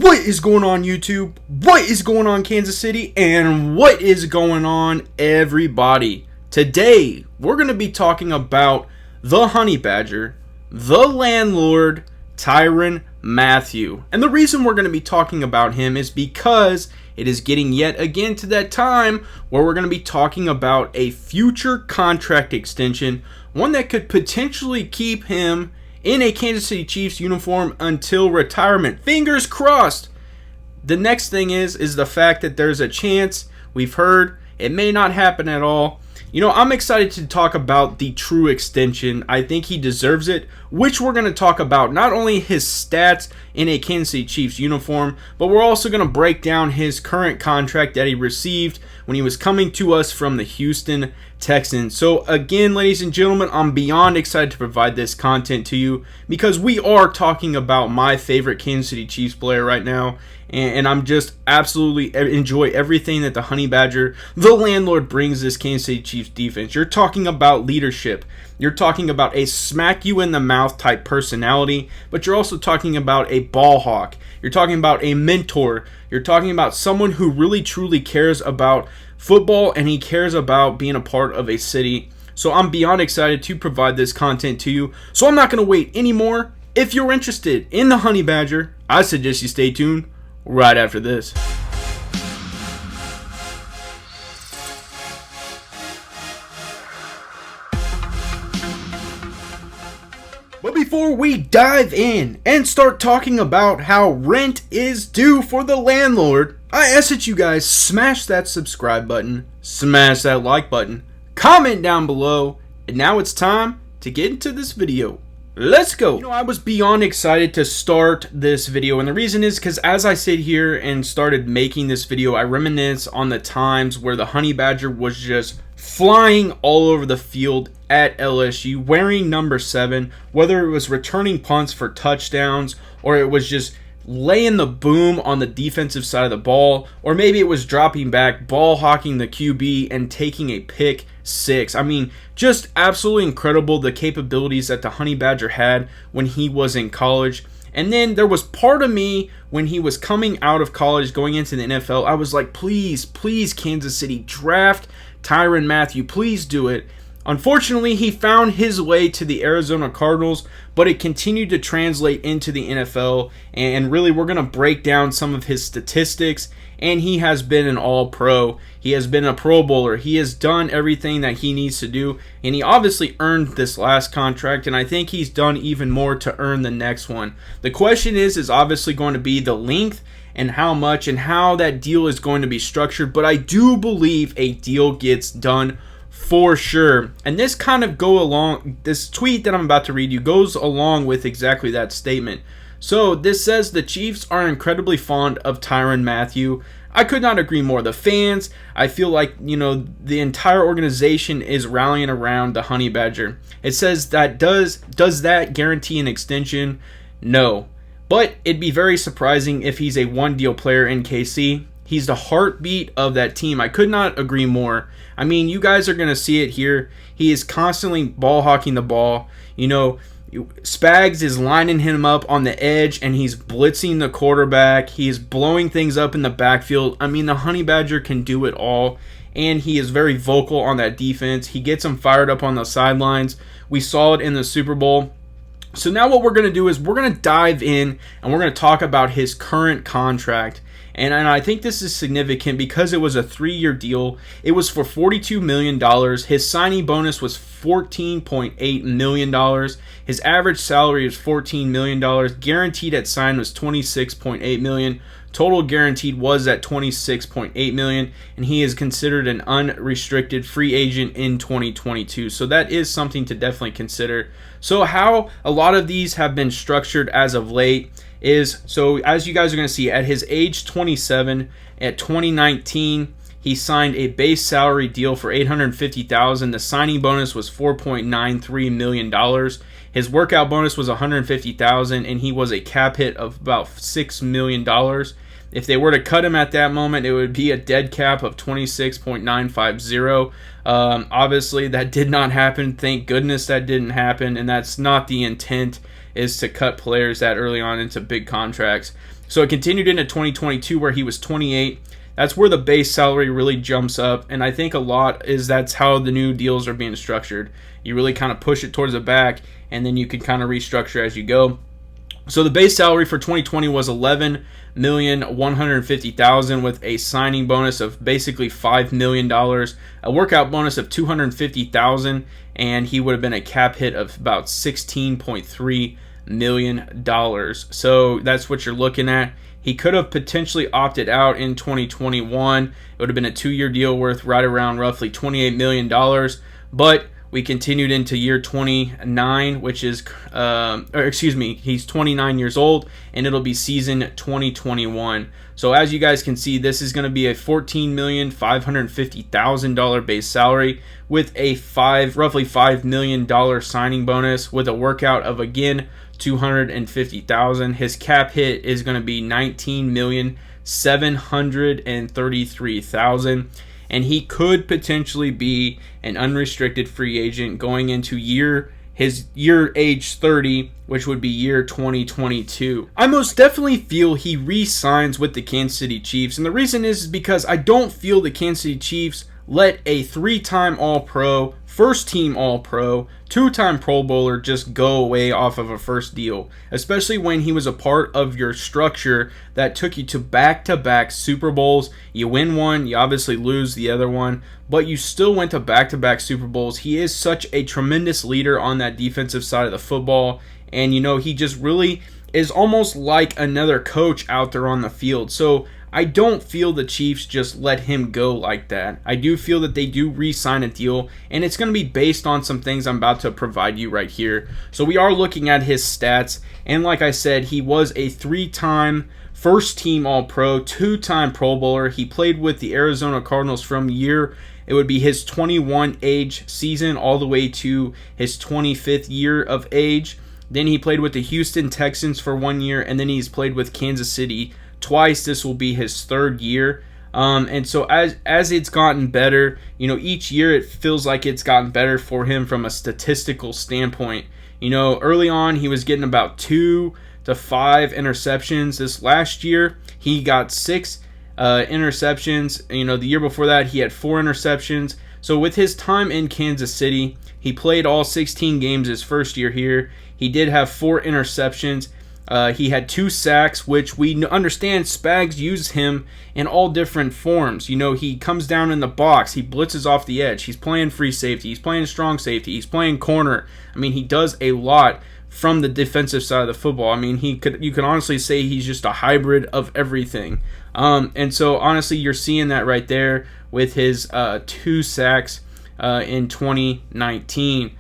What is going on, YouTube? What is going on, Kansas City? And what is going on, everybody? Today, we're going to be talking about the Honey Badger, the Landlord, Tyrann Mathieu. And the reason we're going to be talking about him is because it is getting yet again to that time where we're going to be talking about a future contract extension, one that could potentially keep him in a Kansas City Chiefs uniform until retirement. Fingers crossed. The next thing is the fact that there's a chance, we've heard, it may not happen at all. You know, I'm excited to talk about the true extension. I think he deserves it, which we're going to talk about not only his stats in a Kansas City Chiefs uniform, but we're also going to break down his current contract that he received when he was coming to us from the Houston Texans. So again, ladies and gentlemen, I'm beyond excited to provide this content to you because we are talking about my favorite Kansas City Chiefs player right now. And I'm just absolutely enjoy everything that the Honey Badger, the Landlord, brings this Kansas City Chiefs defense. You're talking about leadership. You're talking about a smack you in the mouth type personality, but you're also talking about a ball hawk. You're talking about a mentor. You're talking about someone who really truly cares about football and he cares about being a part of a city. So I'm beyond excited to provide this content to you. So I'm not going to wait anymore. If you're interested in the Honey Badger, I suggest you stay tuned right after this. But before we dive in and start talking about how rent is due for the Landlord, I ask that you guys smash that subscribe button, smash that like button, comment down below, and now it's time to get into this video. Let's go. You know, I was beyond excited to start this video, and the reason is because as I sit here and started making this video, I reminisce on the times where the Honey Badger was just flying all over the field at LSU, wearing number 7, whether it was returning punts for touchdowns or it was just laying the boom on the defensive side of the ball, or maybe it was dropping back, ball hawking the QB and taking a pick 6. I mean, just absolutely incredible the capabilities that the Honey Badger had when he was in college. And then there was part of me when he was coming out of college going into the NFL, I was like, please Kansas City, draft Tyrann Mathieu, please do it. Unfortunately, he found his way to the Arizona Cardinals, but it continued to translate into the NFL, and really we're going to break down some of his statistics, and he has been an all-pro. He has been a Pro Bowler. He has done everything that he needs to do, and he obviously earned this last contract, and I think he's done even more to earn the next one. The question is obviously going to be the length and how much and how that deal is going to be structured, but I do believe a deal gets done for sure. And this this tweet that I'm about to read you goes along with exactly that statement. So this says the Chiefs are incredibly fond of Tyrann Mathieu. I could not agree more. The fans, I feel like, you know, the entire organization is rallying around the Honey Badger. It says that does that guarantee an extension? No. But it'd be very surprising if he's a one-deal player in KC. He's the heartbeat of that team. I could not agree more. I mean, you guys are going to see it here. He is constantly ball hawking the ball. You know, Spags is lining him up on the edge and he's blitzing the quarterback. He's blowing things up in the backfield. I mean, the Honey Badger can do it all. And he is very vocal on that defense. He gets them fired up on the sidelines. We saw it in the Super Bowl. So now what we're going to do is we're going to dive in and we're going to talk about his current contract. And I think this is significant because it was a 3-year deal. It was for $42 million. His signing bonus was $14.8 million. His average salary was $14 million. Guaranteed at sign was $26.8 million. Total guaranteed was at $26.8 million. And he is considered an unrestricted free agent in 2022. So that is something to definitely consider. So how a lot of these have been structured as of late is, so as you guys are going to see, at his age 27, at 2019, he signed a base salary deal for $850,000. The signing bonus was $4.93 million. His workout bonus was $150,000, and he was a cap hit of about $6 million. If they were to cut him at that moment, it would be a dead cap of 26.950. Obviously, that did not happen. Thank goodness that didn't happen, and that's not the intent, is to cut players that early on into big contracts. So it continued into 2022 where he was 28. That's where the base salary really jumps up, and I think a lot is that's how the new deals are being structured. You really kind of push it towards the back, and then you can kind of restructure as you go. So the base salary for 2020 was $11,150,000 with a signing bonus of basically $5 million, a workout bonus of $250,000, and he would have been a cap hit of about $16.3 million. So that's what you're looking at. He could have potentially opted out in 2021. It would have been a 2-year deal worth right around roughly $28 million. But we continued into year 29, which is, he's 29 years old, and it'll be season 2021. So as you guys can see, this is going to be a $14,550,000 base salary with a roughly $5 million signing bonus with a workout of, again, $250,000. His cap hit is going to be $19,733,000, and he could potentially be an unrestricted free agent going into his year age 30, which would be year 2022. I most definitely feel he re-signs with the Kansas City Chiefs, and the reason is because I don't feel the Kansas City Chiefs let a 3-time All-Pro, first-team All-Pro, 2-time Pro Bowler just go away off of a first deal, especially when he was a part of your structure that took you to back-to-back Super Bowls. You win one, you obviously lose the other one, but you still went to back-to-back Super Bowls. He is such a tremendous leader on that defensive side of the football, and he just really is almost like another coach out there on the field. So I don't feel the Chiefs just let him go like that. I do feel that they do re-sign a deal, and it's going to be based on some things I'm about to provide you right here. So we are looking at his stats, and like I said, he was a 3-time first-team All-Pro, 2-time Pro Bowler. He played with the Arizona Cardinals from it would be his 21 age season all the way to his 25th year of age. Then he played with the Houston Texans for 1 year, and then he's played with Kansas City twice. This will be his 3rd year. And so as it's gotten better, each year it feels like it's gotten better for him from a statistical standpoint. Early on he was getting about 2 to 5 interceptions. This last year he got 6 interceptions. The year before that he had 4 interceptions. So with his time in Kansas City, he played all 16 games his first year here. He did have 4 interceptions. He had 2 sacks, which we understand Spags uses him in all different forms. He comes down in the box. He blitzes off the edge. He's playing free safety. He's playing strong safety. He's playing corner. He does a lot from the defensive side of the football. You could honestly say he's just a hybrid of everything. And so, honestly, you're seeing that right there with his 2 sacks in 2019.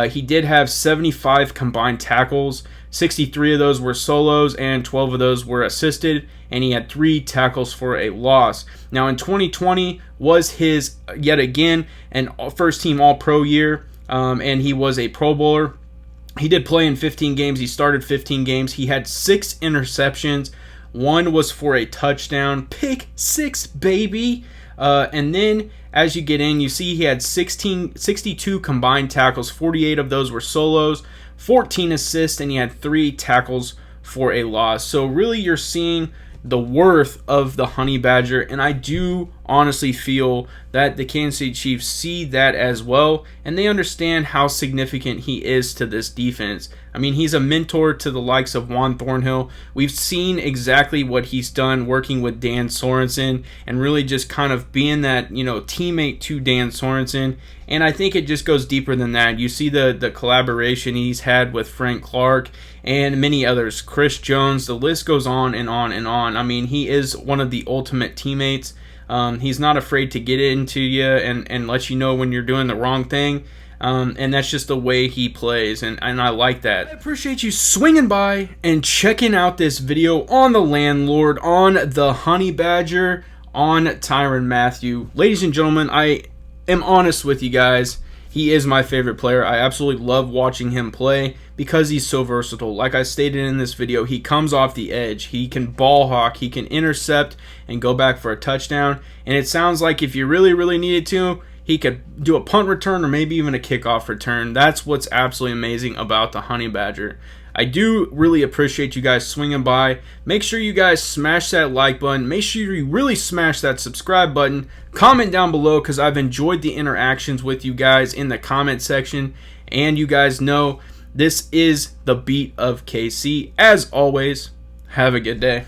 He did have 75 combined tackles. 63 of those were solos and 12 of those were assisted, and he had 3 tackles for a loss. Now in 2020 was his, yet again, an first-team All-Pro year, and he was a Pro Bowler. He did play in 15 games. He started 15 games. He had 6 interceptions. 1 was for a touchdown. Pick 6, baby! And then as you get in, you see he had 62 combined tackles. 48 of those were solos, 14 assists, and he had 3 tackles for a loss. So really you're seeing the worth of the Honey Badger, and I do honestly feel that the Kansas City Chiefs see that as well, and they understand how significant he is to this defense. He's a mentor to the likes of Juan Thornhill. We've seen exactly what he's done working with Dan Sorensen and really just kind of being that, teammate to Dan Sorensen. And I think it just goes deeper than that. You see the collaboration he's had with Frank Clark and many others. Chris Jones, the list goes on and on and on. He is one of the ultimate teammates. He's not afraid to get into you and let you know when you're doing the wrong thing. And that's just the way he plays, and I like that. I appreciate you swinging by and checking out this video on the Landlord, on the Honey Badger, on Tyrann Mathieu. Ladies and gentlemen, I am honest with you guys. He is my favorite player. I absolutely love watching him play because he's so versatile. Like I stated in this video, he comes off the edge. He can ball hawk. He can intercept and go back for a touchdown. And it sounds like if you really, really needed to, he could do a punt return or maybe even a kickoff return. That's what's absolutely amazing about the Honey Badger. I do really appreciate you guys swinging by. Make sure you guys smash that like button. Make sure you really smash that subscribe button. Comment down below because I've enjoyed the interactions with you guys in the comment section. And you guys know this is the Beat of KC. As always, have a good day.